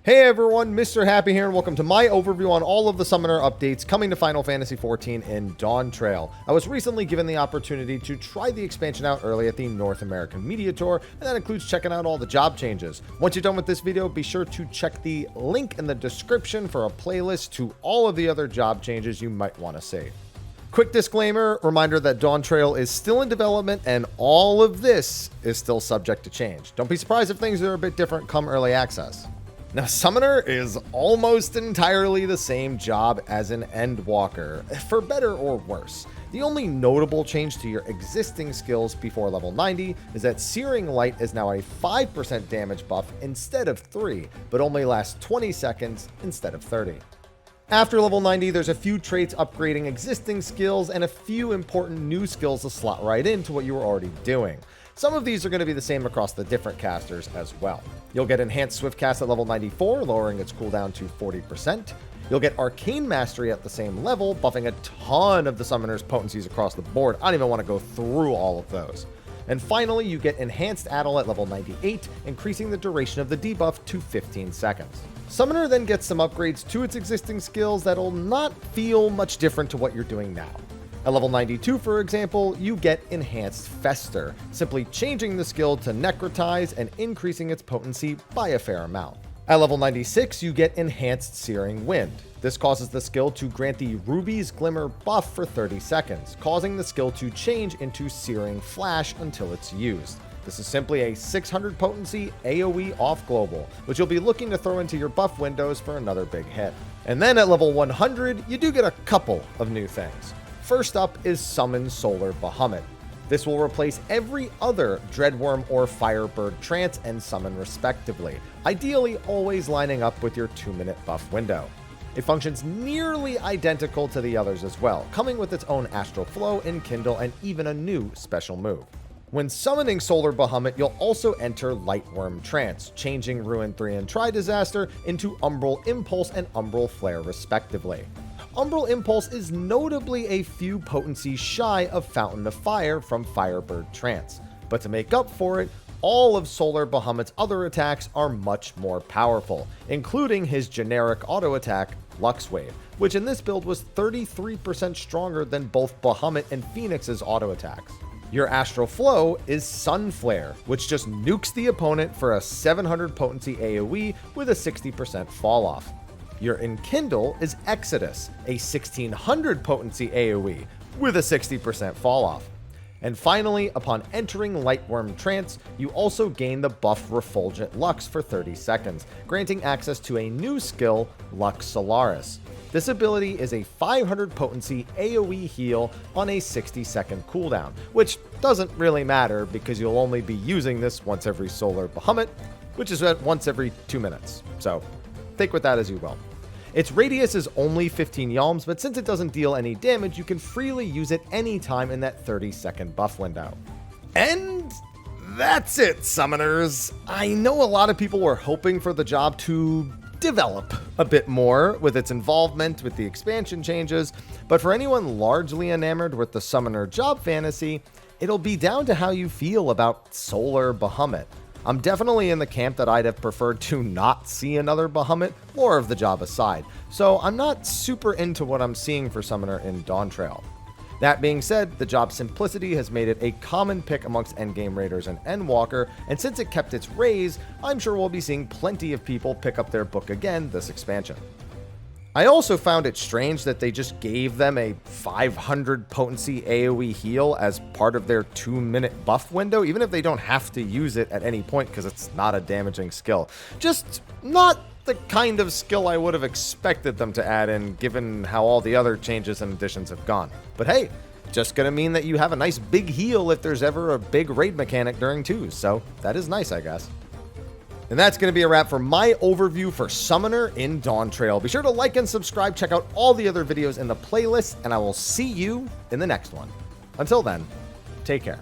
Hey everyone, Mr. Happy here, and welcome to my overview on all of the Summoner updates coming to Final Fantasy XIV in Dawntrail. I was recently given the opportunity to try the expansion out early at the North American Media Tour, and that includes checking out all the job changes. Once you're done with this video, be sure to check the link in the description for a playlist to all of the other job changes you might want to see. Quick disclaimer, reminder that Dawntrail is still in development and all of this is still subject to change. Don't be surprised if things are a bit different come early access. Now, Summoner is almost entirely the same job as an Endwalker, for better or worse. The only notable change to your existing skills before level 90 is that Searing Light is now a 5% damage buff instead of 3, but only lasts 20 seconds instead of 30. After level 90, there's a few traits upgrading existing skills and a few important new skills to slot right into what you were already doing. Some of these are going to be the same across the different casters as well. You'll get Enhanced Swift Cast at level 94, lowering its cooldown to 40%. You'll get Arcane Mastery at the same level, buffing a ton of the Summoner's potencies across the board. I don't even want to go through all of those. And finally, you get Enhanced Addle at level 98, increasing the duration of the debuff to 15 seconds. Summoner then gets some upgrades to its existing skills that'll not feel much different to what you're doing now. At level 92, for example, you get Enhanced Fester, simply changing the skill to Necrotize and increasing its potency by a fair amount. At level 96, you get Enhanced Searing Wind. This causes the skill to grant the Ruby's Glimmer buff for 30 seconds, causing the skill to change into Searing Flash until it's used. This is simply a 600 potency AoE off global, which you'll be looking to throw into your buff windows for another big hit. And then at level 100, you do get a couple of new things. First up is Summon Solar Bahamut. This will replace every other Dreadworm or Firebird trance and summon respectively, ideally always lining up with your 2-minute buff window. It functions nearly identical to the others as well, coming with its own Astral Flow, Enkindle, and even a new special move. When summoning Solar Bahamut, you'll also enter Lightworm Trance, changing Ruin 3 and Tri-Disaster into Umbral Impulse and Umbral Flare respectively. Umbral Impulse is notably a few potencies shy of Fountain of Fire from Firebird Trance, but to make up for it, all of Solar Bahamut's other attacks are much more powerful, including his generic auto attack, Lux Wave, which in this build was 33% stronger than both Bahamut and Phoenix's auto attacks. Your Astral Flow is Sun Flare, which just nukes the opponent for a 700 potency AoE with a 60% fall off. Your Enkindle is Exodus, a 1600 potency AoE with a 60% fall off. And finally, upon entering Lightworm Trance, you also gain the buff Refulgent Lux for 30 seconds, granting access to a new skill, Lux Solaris. This ability is a 500 potency AoE heal on a 60-second cooldown, which doesn't really matter because you'll only be using this once every Solar Bahamut, which is at once every 2 minutes, so take with that as you will. Its radius is only 15 yalms, but since it doesn't deal any damage, you can freely use it anytime in that 30-second buff window. And that's it, Summoners! I know a lot of people were hoping for the job to develop a bit more with its involvement with the expansion changes, but for anyone largely enamored with the Summoner job fantasy, it'll be down to how you feel about Solar Bahamut. I'm definitely in the camp that I'd have preferred to not see another Bahamut, lore of the job aside, so I'm not super into what I'm seeing for Summoner in Dawntrail. That being said, the job's simplicity has made it a common pick amongst endgame raiders and Endwalker, and since it kept its raise, I'm sure we'll be seeing plenty of people pick up their book again this expansion. I also found it strange that they just gave them a 500 potency AoE heal as part of their 2-minute buff window, even if they don't have to use it at any point because it's not a damaging skill. Just not the kind of skill I would have expected them to add in, given how all the other changes and additions have gone. But hey, just gonna mean that you have a nice big heal if there's ever a big raid mechanic during 2s, so that is nice, I guess. And that's going to be a wrap for my overview for Summoner in Dawntrail. Be sure to like and subscribe, check out all the other videos in the playlist, and I will see you in the next one. Until then, take care.